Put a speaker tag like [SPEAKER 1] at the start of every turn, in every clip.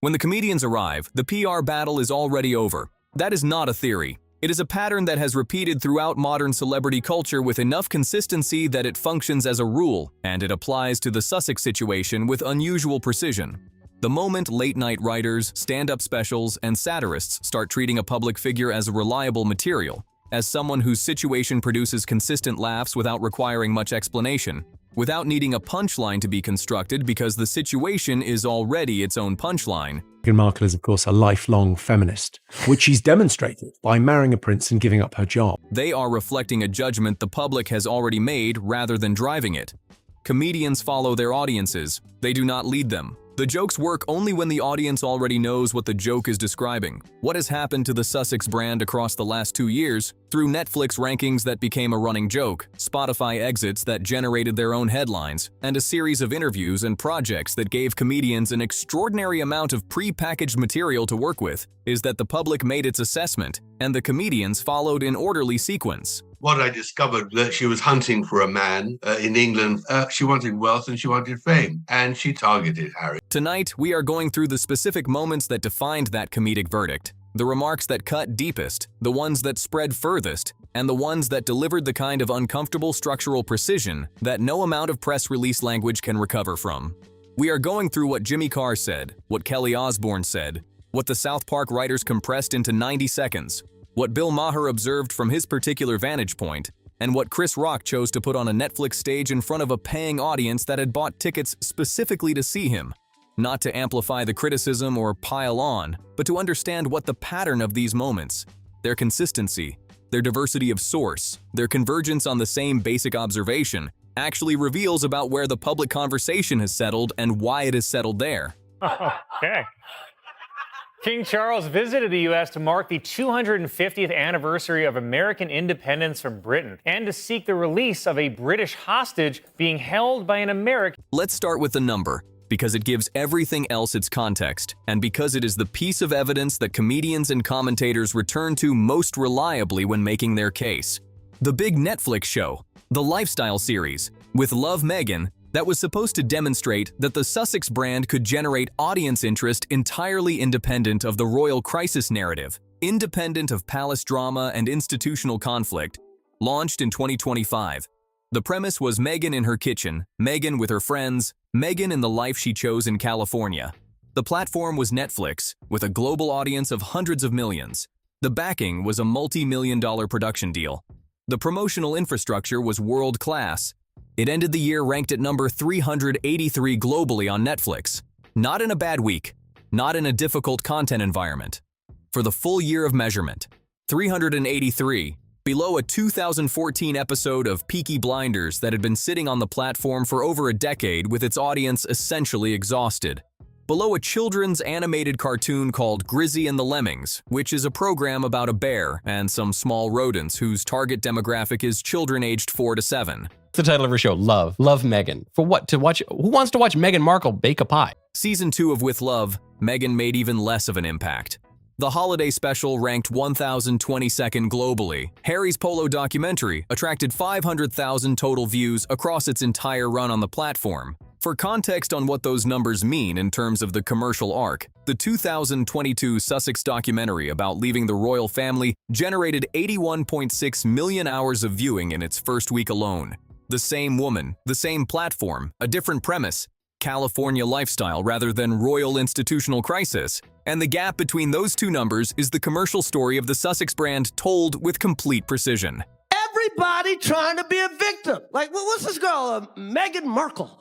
[SPEAKER 1] When the comedians arrive, the PR battle is already over. That is not a theory. It is a pattern that has repeated throughout modern celebrity culture with enough consistency that it functions as a rule, and it applies to the Sussex situation with unusual precision. The moment late-night writers, stand-up specials, and satirists start treating a public figure as reliable material, as someone whose situation produces consistent laughs without requiring much explanation, without needing a punchline to be constructed because the situation is already its own punchline.
[SPEAKER 2] Meghan Markle is, of course, a lifelong feminist, which she's demonstrated by marrying a prince and giving up her job.
[SPEAKER 1] They are reflecting a judgment the public has already made rather than driving it. Comedians follow their audiences. They do not lead them. The jokes work only when the audience already knows what the joke is describing. What has happened to the Sussex brand across the last 2 years? Through Netflix rankings that became a running joke, Spotify exits that generated their own headlines, and a series of interviews and projects that gave comedians an extraordinary amount of pre-packaged material to work with, is that the public made its assessment, and the comedians followed in orderly sequence.
[SPEAKER 3] What I discovered that she was hunting for a man in England. She wanted wealth and she wanted fame, and she targeted Harry.
[SPEAKER 1] Tonight, we are going through the specific moments that defined that comedic verdict, the remarks that cut deepest, the ones that spread furthest, and the ones that delivered the kind of uncomfortable structural precision that no amount of press release language can recover from. We are going through what Jimmy Carr said, what Kelly Osbourne said, what the South Park writers compressed into 90 seconds, what Bill Maher observed from his particular vantage point, and what Chris Rock chose to put on a Netflix stage in front of a paying audience that had bought tickets specifically to see him. Not to amplify the criticism or pile on, but to understand what the pattern of these moments, their consistency, their diversity of source, their convergence on the same basic observation, actually reveals about where the public conversation has settled and why it has settled there.
[SPEAKER 4] Okay. King Charles visited the U.S. to mark the 250th anniversary of American independence from Britain and to seek the release of a British hostage being held by an American.
[SPEAKER 1] Let's start with the number, because it gives everything else its context, and because it is the piece of evidence that comedians and commentators return to most reliably when making their case. The big Netflix show, the lifestyle series, with Love Meghan, that was supposed to demonstrate that the Sussex brand could generate audience interest entirely independent of the royal crisis narrative, independent of palace drama and institutional conflict, launched in 2025. The premise was Meghan in her kitchen, Meghan with her friends, Meghan in the life she chose in California. The platform was Netflix, with a global audience of hundreds of millions. The backing was a multi-million-dollar production deal. The promotional infrastructure was world-class. It ended the year ranked at number 383 globally on Netflix. Not in a bad week, not in a difficult content environment. For the full year of measurement, 383, below a 2014 episode of Peaky Blinders that had been sitting on the platform for over a decade with its audience essentially exhausted. Below a children's animated cartoon called Grizzy and the Lemmings, which is a program about a bear and some small rodents whose target demographic is children aged 4 to 7.
[SPEAKER 5] The title of her show, Love Meghan. For what? To watch? Who wants to watch Meghan Markle bake a pie?
[SPEAKER 1] Season 2 of With Love, Meghan made even less of an impact. The holiday special ranked 1,022nd globally. Harry's Polo documentary attracted 500,000 total views across its entire run on the platform. For context on what those numbers mean in terms of the commercial arc, the 2022 Sussex documentary about leaving the royal family generated 81.6 million hours of viewing in its first week alone. The same woman, the same platform, a different premise, California lifestyle rather than royal institutional crisis. And the gap between those two numbers is the commercial story of the Sussex brand told with complete precision.
[SPEAKER 6] Everybody trying to be a victim. Like, what's this girl, Meghan Markle?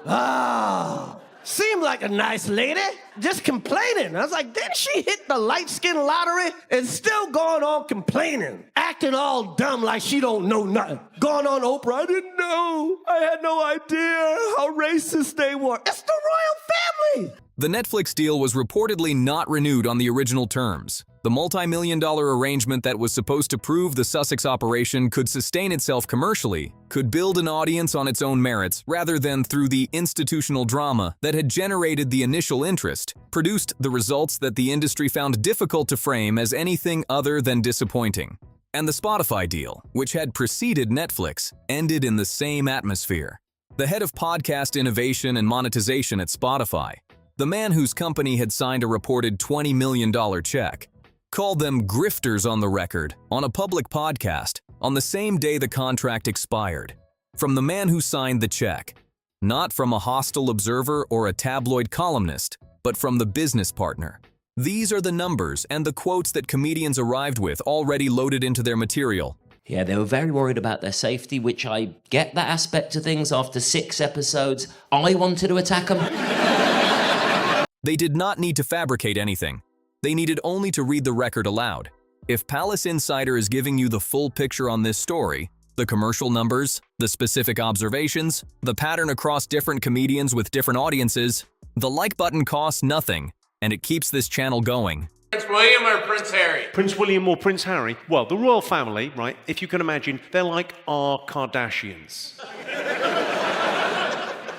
[SPEAKER 6] Ah, seemed like a nice lady, just complaining. I was like, didn't she hit the light skin lottery and still going on complaining? Acting all dumb like she don't know nothing. Going on Oprah, I didn't know. I had no idea how racist they were. It's the royal family.
[SPEAKER 1] The Netflix deal was reportedly not renewed on the original terms. The multi-million-dollar arrangement that was supposed to prove the Sussex operation could sustain itself commercially, could build an audience on its own merits rather than through the institutional drama that had generated the initial interest, produced the results that the industry found difficult to frame as anything other than disappointing. And the Spotify deal, which had preceded Netflix, ended in the same atmosphere. The head of podcast innovation and monetization at Spotify, the man whose company had signed a reported $20 million check, called them grifters on the record on a public podcast on the same day the contract expired. From the man who signed the check. Not from a hostile observer or a tabloid columnist, but from the business partner. These are the numbers and the quotes that comedians arrived with already loaded into their material.
[SPEAKER 7] Yeah, they were very worried about their safety, which I get that aspect of things. After 6 episodes, I wanted to attack them.
[SPEAKER 1] They did not need to fabricate anything. They needed only to read the record aloud. If Palace Insider is giving you the full picture on this story, the commercial numbers, the specific observations, the pattern across different comedians with different audiences, the like button costs nothing, and it keeps this channel going.
[SPEAKER 8] Prince William or Prince Harry?
[SPEAKER 9] Prince William or Prince Harry? Well, the royal family, right, if you can imagine, they're like our Kardashians.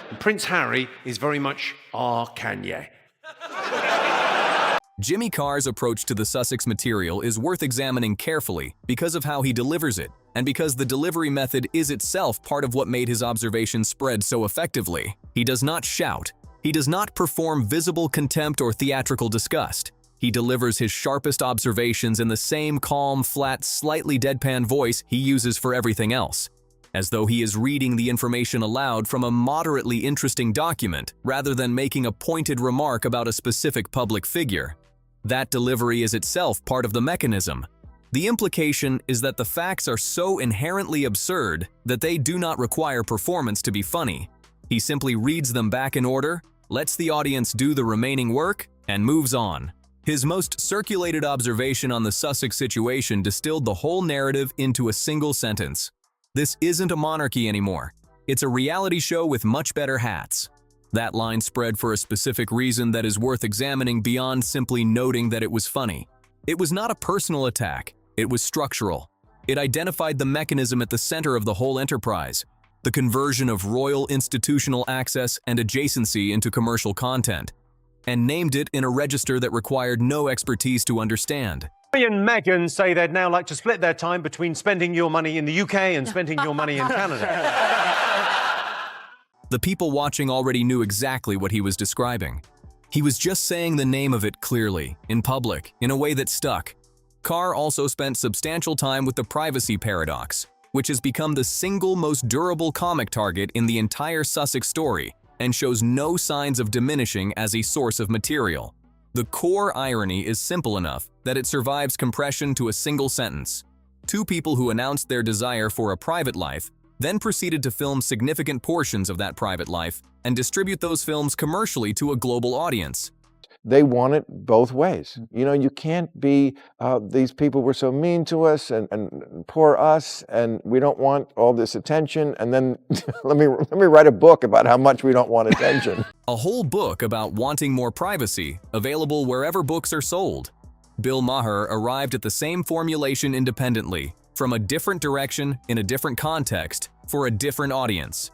[SPEAKER 9] And Prince Harry is very much our Kanye.
[SPEAKER 1] Jimmy Carr's approach to the Sussex material is worth examining carefully because of how he delivers it, and because the delivery method is itself part of what made his observations spread so effectively. He does not shout. He does not perform visible contempt or theatrical disgust. He delivers his sharpest observations in the same calm, flat, slightly deadpan voice he uses for everything else, as though he is reading the information aloud from a moderately interesting document rather than making a pointed remark about a specific public figure. That delivery is itself part of the mechanism. The implication is that the facts are so inherently absurd that they do not require performance to be funny. He simply reads them back in order, lets the audience do the remaining work, and moves on. His most circulated observation on the Sussex situation distilled the whole narrative into a single sentence. This isn't a monarchy anymore. It's a reality show with much better hats. That line spread for a specific reason that is worth examining beyond simply noting that it was funny. It was not a personal attack. It was structural. It identified the mechanism at the center of the whole enterprise, the conversion of royal institutional access and adjacency into commercial content, and named it in a register that required no expertise to understand.
[SPEAKER 9] Harry and Meghan say they'd now like to split their time between spending your money in the UK and spending your money in Canada.
[SPEAKER 1] The people watching already knew exactly what he was describing. He was just saying the name of it clearly, in public, in a way that stuck. Carr also spent substantial time with the privacy paradox, which has become the single most durable comic target in the entire Sussex story and shows no signs of diminishing as a source of material. The core irony is simple enough that it survives compression to a single sentence. Two people who announced their desire for a private life then proceeded to film significant portions of that private life and distribute those films commercially to a global audience.
[SPEAKER 10] They want it both ways. You know, you can't be, these people were so mean to us and poor us, and we don't want all this attention, and then let me write a book about how much we don't want attention.
[SPEAKER 1] A whole book about wanting more privacy, available wherever books are sold. Bill Maher arrived at the same formulation independently, from a different direction, in a different context, for a different audience.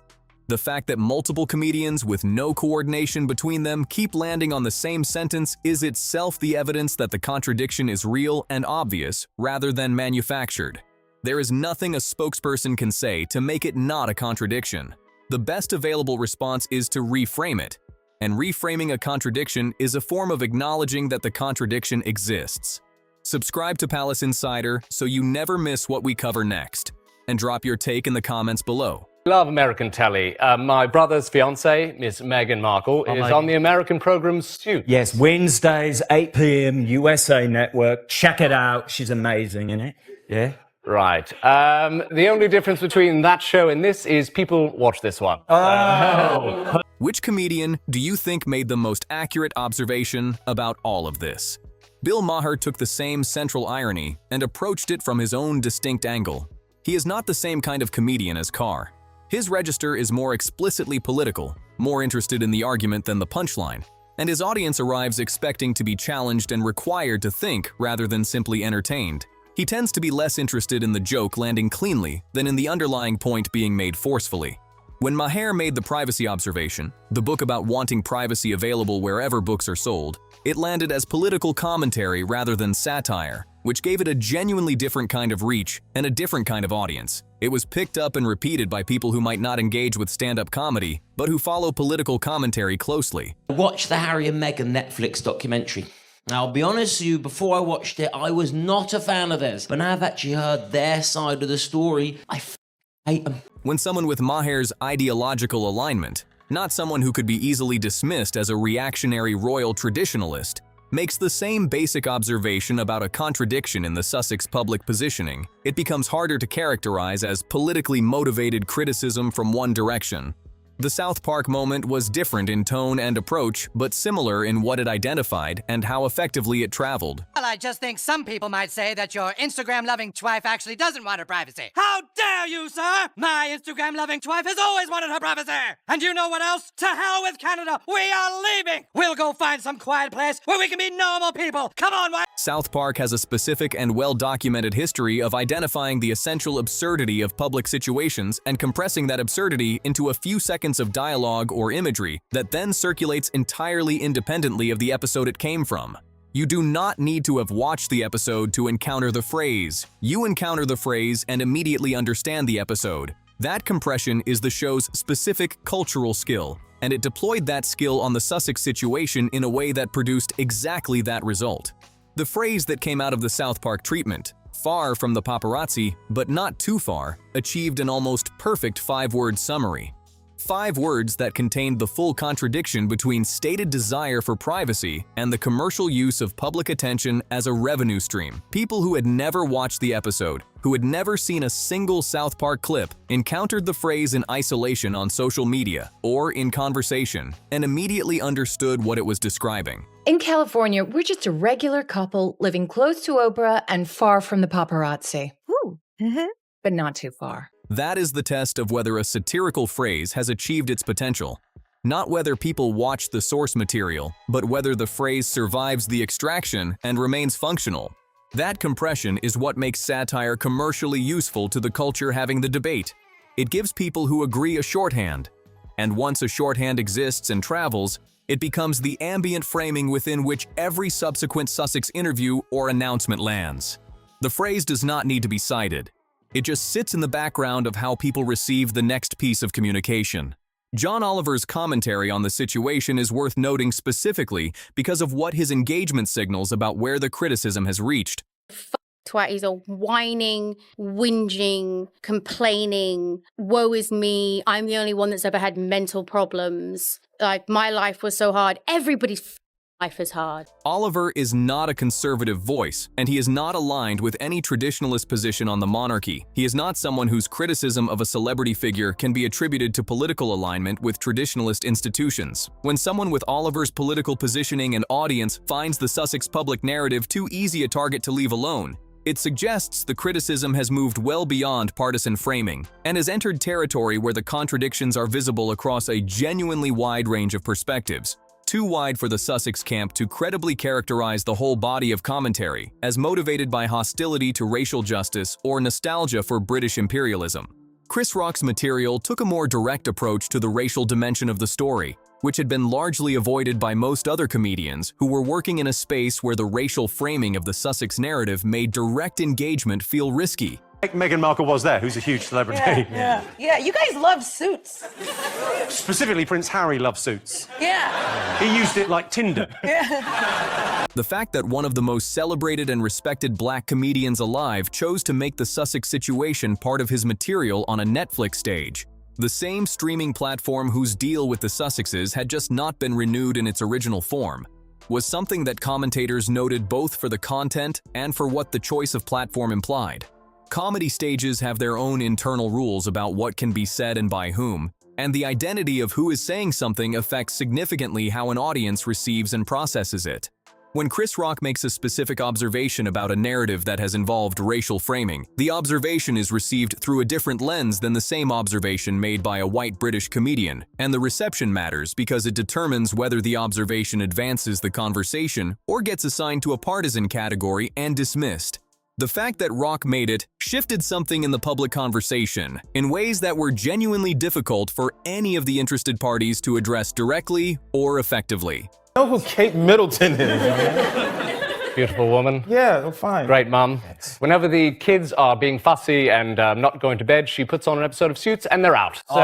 [SPEAKER 1] The fact that multiple comedians with no coordination between them keep landing on the same sentence is itself the evidence that the contradiction is real and obvious rather than manufactured. There is nothing a spokesperson can say to make it not a contradiction. The best available response is to reframe it, and reframing a contradiction is a form of acknowledging that the contradiction exists. Subscribe to Palace Insider so you never miss what we cover next, and drop your take in the comments below.
[SPEAKER 8] Love American telly. My brother's fiancée, Miss Meghan Markle, is on the American program Suits.
[SPEAKER 11] Yes, Wednesdays, 8 p.m, USA Network. Check it out. She's amazing in it. Yeah.
[SPEAKER 8] Right. The only difference between that show and this is people watch this one.
[SPEAKER 11] Oh.
[SPEAKER 1] Which comedian do you think made the most accurate observation about all of this? Bill Maher took the same central irony and approached it from his own distinct angle. He is not the same kind of comedian as Carr. His register is more explicitly political, more interested in the argument than the punchline, and his audience arrives expecting to be challenged and required to think rather than simply entertained. He tends to be less interested in the joke landing cleanly than in the underlying point being made forcefully. When Maher made the privacy observation, the book about wanting privacy available wherever books are sold, It landed as political commentary rather than satire, which gave it a genuinely different kind of reach and a different kind of audience. It was picked up and repeated by people who might not engage with stand-up comedy, but who follow political commentary closely.
[SPEAKER 7] Watch the Harry and Meghan Netflix documentary. Now, I'll be honest with you, before I watched it, I was not a fan of theirs. But now I've actually heard their side of the story, I hate them.
[SPEAKER 1] When someone with Maher's ideological alignment, not someone who could be easily dismissed as a reactionary royal traditionalist, makes the same basic observation about a contradiction in the Sussex public positioning, it becomes harder to characterize as politically motivated criticism from one direction. The South Park moment was different in tone and approach, but similar in what it identified and how effectively it traveled.
[SPEAKER 12] Well, I just think some people might say that your Instagram-loving wife actually doesn't want her privacy. How dare you, sir? My Instagram-loving wife has always wanted her privacy. And you know what else? To hell with Canada. We are leaving. We'll go find some quiet place where we can be normal people. Come on, wife.
[SPEAKER 1] South Park has a specific and well-documented history of identifying the essential absurdity of public situations and compressing that absurdity into a few seconds of dialogue or imagery that then circulates entirely independently of the episode it came from. You do not need to have watched the episode to encounter the phrase. You encounter the phrase and immediately understand the episode. That compression is the show's specific cultural skill, and it deployed that skill on the Sussex situation in a way that produced exactly that result. The phrase that came out of the South Park treatment, far from the paparazzi, but not too far, achieved an almost perfect 5-word summary. 5 words that contained the full contradiction between stated desire for privacy and the commercial use of public attention as a revenue stream. People who had never watched the episode, who had never seen a single South Park clip, encountered the phrase in isolation on social media or in conversation and immediately understood what it was describing.
[SPEAKER 13] In California, we're just a regular couple living close to Oprah and far from the paparazzi. Woo. But not too far.
[SPEAKER 1] That is the test of whether a satirical phrase has achieved its potential. Not whether people watch the source material, but whether the phrase survives the extraction and remains functional. That compression is what makes satire commercially useful to the culture having the debate. It gives people who agree a shorthand. And once a shorthand exists and travels, it becomes the ambient framing within which every subsequent Sussex interview or announcement lands. The phrase does not need to be cited. It just sits in the background of how people receive the next piece of communication. John Oliver's commentary on the situation is worth noting specifically because of what his engagement signals about where the criticism has reached.
[SPEAKER 14] Twatties are whining, whinging, complaining, woe is me, I'm the only one that's ever had mental problems. Like, my life was so hard. Everybody's life is hard.
[SPEAKER 1] Oliver is not a conservative voice, and he is not aligned with any traditionalist position on the monarchy. He is not someone whose criticism of a celebrity figure can be attributed to political alignment with traditionalist institutions. When someone with Oliver's political positioning and audience finds the Sussex public narrative too easy a target to leave alone, it suggests the criticism has moved well beyond partisan framing and has entered territory where the contradictions are visible across a genuinely wide range of perspectives. Too wide for the Sussex camp to credibly characterize the whole body of commentary as motivated by hostility to racial justice or nostalgia for British imperialism. Chris Rock's material took a more direct approach to the racial dimension of the story, which had been largely avoided by most other comedians who were working in a space where the racial framing of the Sussex narrative made direct engagement feel risky.
[SPEAKER 9] Meghan Markle was there, who's a huge celebrity.
[SPEAKER 15] Yeah, you guys love Suits.
[SPEAKER 9] Specifically, Prince Harry loves Suits.
[SPEAKER 15] Yeah.
[SPEAKER 9] He used it like Tinder.
[SPEAKER 1] The fact that one of the most celebrated and respected black comedians alive chose to make the Sussex situation part of his material on a Netflix stage, the same streaming platform whose deal with the Sussexes had just not been renewed in its original form, was something that commentators noted both for the content and for what the choice of platform implied. Comedy stages have their own internal rules about what can be said and by whom, and the identity of who is saying something affects significantly how an audience receives and processes it. When Chris Rock makes a specific observation about a narrative that has involved racial framing, the observation is received through a different lens than the same observation made by a white British comedian, and the reception matters because it determines whether the observation advances the conversation or gets assigned to a partisan category and dismissed. The fact that Rock made it shifted something in the public conversation in ways that were genuinely difficult for any of the interested parties to address directly or effectively.
[SPEAKER 16] know who Kate Middleton is.
[SPEAKER 8] Beautiful woman.
[SPEAKER 16] Yeah, fine.
[SPEAKER 8] Great mum. Whenever the kids are being fussy and not going to bed, she puts on an episode of Suits and they're out. So.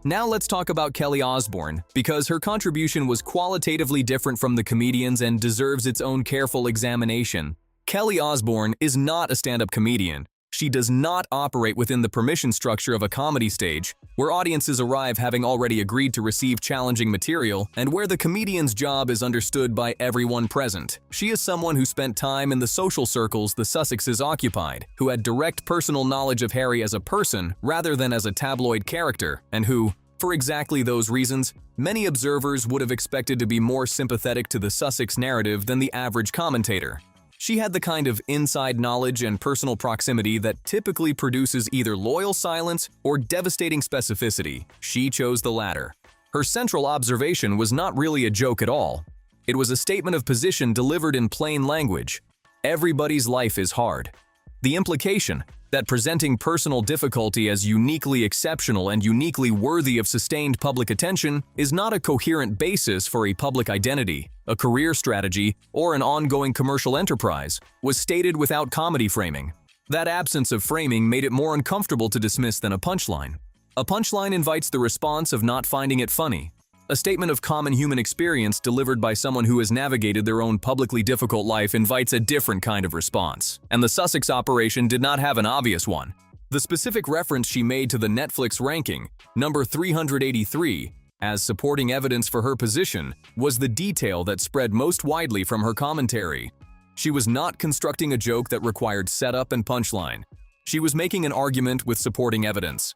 [SPEAKER 1] Now let's talk about Kelly Osbourne, because her contribution was qualitatively different from the comedians and deserves its own careful examination. Kelly Osbourne is not a stand-up comedian. She does not operate within the permission structure of a comedy stage, where audiences arrive having already agreed to receive challenging material, and where the comedian's job is understood by everyone present. She is someone who spent time in the social circles the Sussexes occupied, who had direct personal knowledge of Harry as a person rather than as a tabloid character, and who, for exactly those reasons, many observers would have expected to be more sympathetic to the Sussex narrative than the average commentator. She had the kind of inside knowledge and personal proximity that typically produces either loyal silence or devastating specificity. She chose the latter. Her central observation was not really a joke at all. It was a statement of position delivered in plain language. Everybody's life is hard. The implication that presenting personal difficulty as uniquely exceptional and uniquely worthy of sustained public attention is not a coherent basis for a public identity, a career strategy, or an ongoing commercial enterprise, was stated without comedy framing. That absence of framing made it more uncomfortable to dismiss than a punchline. A punchline invites the response of not finding it funny. A statement of common human experience delivered by someone who has navigated their own publicly difficult life invites a different kind of response, and the Sussex operation did not have an obvious one. The specific reference she made to the Netflix ranking, number 383, as supporting evidence for her position, was the detail that spread most widely from her commentary. She was not constructing a joke that required setup and punchline. She was making an argument with supporting evidence.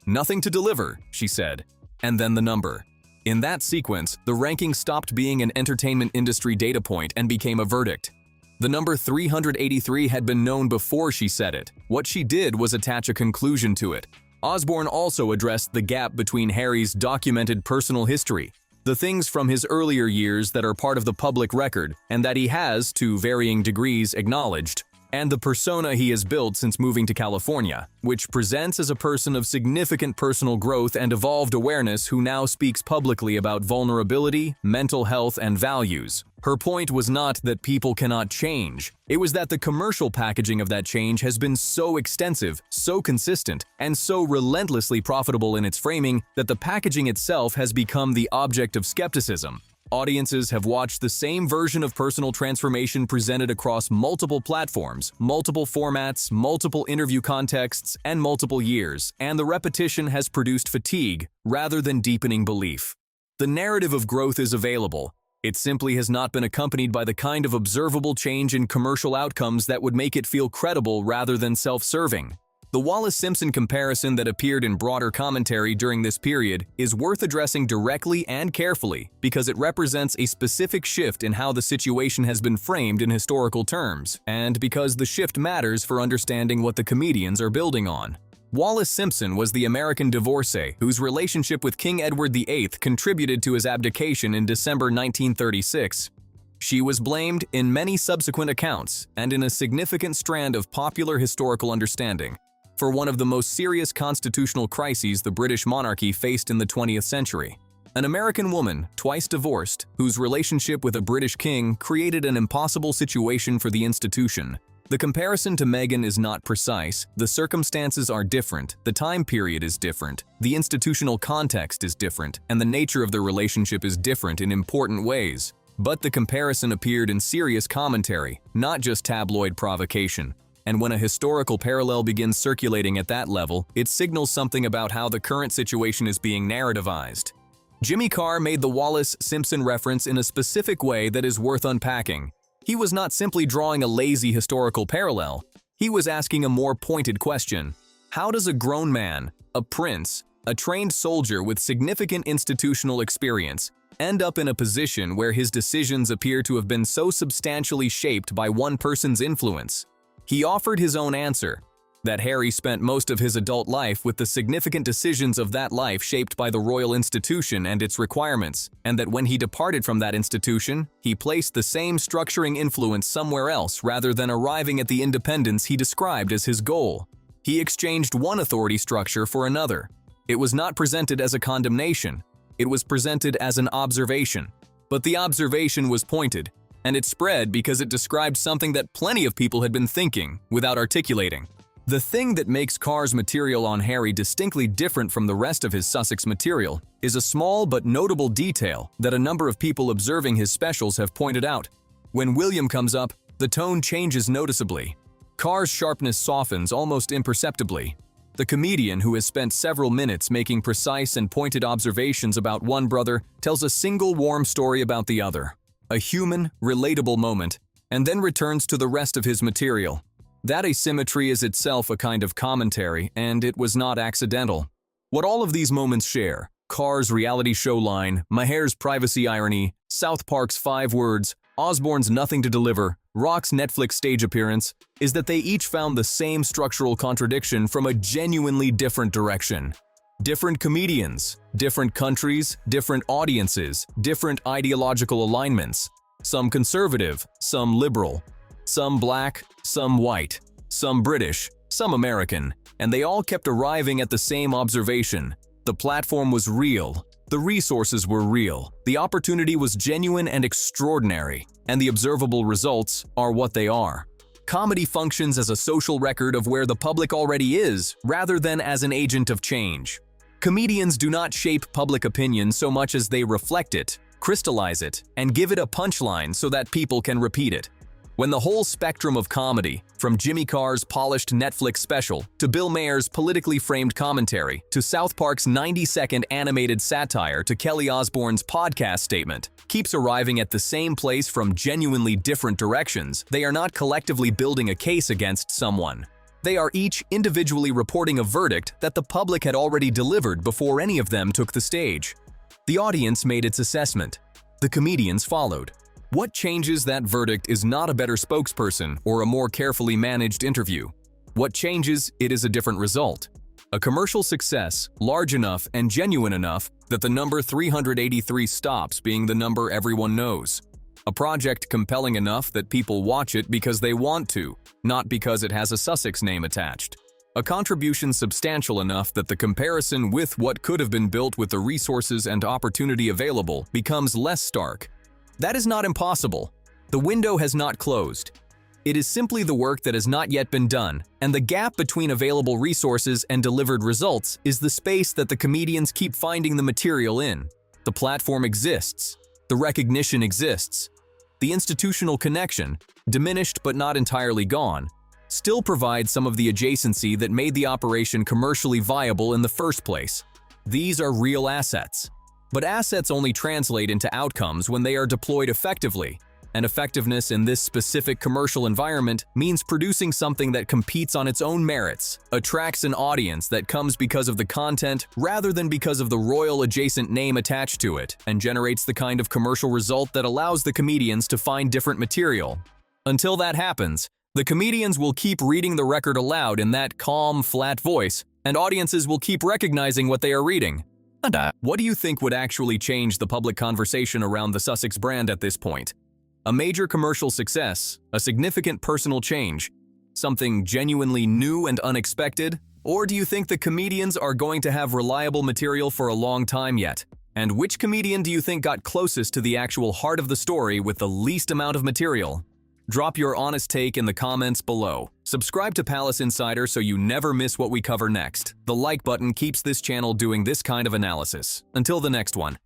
[SPEAKER 1] "Nothing to deliver," she said, and then the number. In that sequence, the ranking stopped being an entertainment industry data point and became a verdict. The number 383 had been known before she said it. What she did was attach a conclusion to it. Osborne also addressed the gap between Harry's documented personal history, the things from his earlier years that are part of the public record and that he has, to varying degrees, acknowledged, and the persona he has built since moving to California, which presents as a person of significant personal growth and evolved awareness who now speaks publicly about vulnerability, mental health, and values. Her point was not that people cannot change. It was that the commercial packaging of that change has been so extensive, so consistent, and so relentlessly profitable in its framing that the packaging itself has become the object of skepticism. Audiences have watched the same version of personal transformation presented across multiple platforms, multiple formats, multiple interview contexts, and multiple years, and the repetition has produced fatigue rather than deepening belief. The narrative of growth is available. It simply has not been accompanied by the kind of observable change in commercial outcomes that would make it feel credible rather than self-serving. The Wallis Simpson comparison that appeared in broader commentary during this period is worth addressing directly and carefully because it represents a specific shift in how the situation has been framed in historical terms, and because the shift matters for understanding what the comedians are building on. Wallis Simpson was the American divorcee whose relationship with King Edward VIII contributed to his abdication in December 1936. She was blamed in many subsequent accounts and in a significant strand of popular historical understanding for one of the most serious constitutional crises the British monarchy faced in the 20th century. An American woman, twice divorced, whose relationship with a British king created an impossible situation for the institution. The comparison to Meghan is not precise, the circumstances are different, the time period is different, the institutional context is different, and the nature of the relationship is different in important ways. But the comparison appeared in serious commentary, not just tabloid provocation. And when a historical parallel begins circulating at that level, it signals something about how the current situation is being narrativized. Jimmy Carr made the Wallis Simpson reference in a specific way that is worth unpacking. He was not simply drawing a lazy historical parallel. He was asking a more pointed question. How does a grown man, a prince, a trained soldier with significant institutional experience, end up in a position where his decisions appear to have been so substantially shaped by one person's influence? He offered his own answer, that Harry spent most of his adult life with the significant decisions of that life shaped by the royal institution and its requirements, and that when he departed from that institution, he placed the same structuring influence somewhere else rather than arriving at the independence he described as his goal. He exchanged one authority structure for another. It was not presented as a condemnation. It was presented as an observation, but the observation was pointed, and it spread because it described something that plenty of people had been thinking without articulating. The thing that makes Carr's material on Harry distinctly different from the rest of his Sussex material is a small but notable detail that a number of people observing his specials have pointed out. When William comes up, the tone changes noticeably. Carr's sharpness softens almost imperceptibly. The comedian, who has spent several minutes making precise and pointed observations about one brother, tells a single warm story about the other, a human, relatable moment, and then returns to the rest of his material. That asymmetry is itself a kind of commentary, and it was not accidental. What all of these moments share, Carr's reality show line, Maher's privacy irony, South Park's 5 words, Osborne's nothing to deliver, Rock's Netflix stage appearance, is that they each found the same structural contradiction from a genuinely different direction. Different comedians, different countries, different audiences, different ideological alignments. Some conservative, some liberal. Some black, some white, some British, some American, and they all kept arriving at the same observation. The platform was real, the resources were real, the opportunity was genuine and extraordinary, and the observable results are what they are. Comedy functions as a social record of where the public already is, rather than as an agent of change. Comedians do not shape public opinion so much as they reflect it, crystallize it, and give it a punchline so that people can repeat it. When the whole spectrum of comedy, from Jimmy Carr's polished Netflix special to Bill Maher's politically framed commentary to South Park's 90-second animated satire to Kelly Osbourne's podcast statement, keeps arriving at the same place from genuinely different directions, they are not collectively building a case against someone. They are each individually reporting a verdict that the public had already delivered before any of them took the stage. The audience made its assessment. The comedians followed. What changes that verdict is not a better spokesperson or a more carefully managed interview. What changes it is a different result. A commercial success large enough and genuine enough that the number 383 stops being the number everyone knows. A project compelling enough that people watch it because they want to, not because it has a Sussex name attached. A contribution substantial enough that the comparison with what could have been built with the resources and opportunity available becomes less stark. That is not impossible. The window has not closed. It is simply the work that has not yet been done, and the gap between available resources and delivered results is the space that the comedians keep finding the material in. The platform exists. The recognition exists. The institutional connection, diminished but not entirely gone, still provides some of the adjacency that made the operation commercially viable in the first place. These are real assets. But assets only translate into outcomes when they are deployed effectively, and effectiveness in this specific commercial environment means producing something that competes on its own merits, attracts an audience that comes because of the content rather than because of the royal adjacent name attached to it, and generates the kind of commercial result that allows the comedians to find different material. Until that happens, the comedians will keep reading the record aloud in that calm, flat voice, and audiences will keep recognizing what they are reading. What do you think would actually change the public conversation around the Sussex brand at this point? A major commercial success, a significant personal change, something genuinely new and unexpected? Or do you think the comedians are going to have reliable material for a long time yet? And which comedian do you think got closest to the actual heart of the story with the least amount of material? Drop your honest take in the comments below. Subscribe to Palace Insider so you never miss what we cover next. The like button keeps this channel doing this kind of analysis. Until the next one.